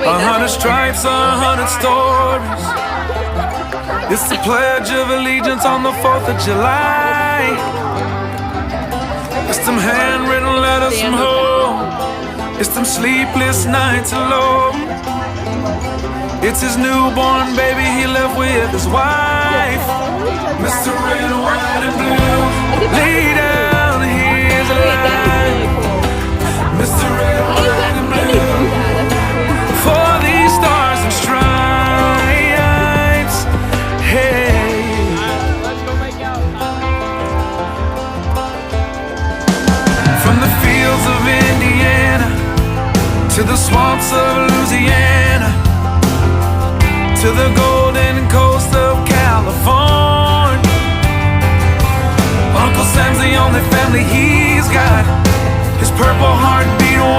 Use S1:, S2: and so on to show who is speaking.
S1: 100 stripes, 100 stories. It's the Pledge of Allegiance on the 4th of July. It's them handwritten letters from home. It's them sleepless nights alone. It's his newborn baby he left with his wife. Mr. Red, White, and Blue, lay down his life. Mr. Red, White, and Blue, for these stars and stripes. Hey. From the fields of Indiana to the swamps of Louisiana, to the golden coast of California, Uncle Sam's the only family he's got. His purple heart beat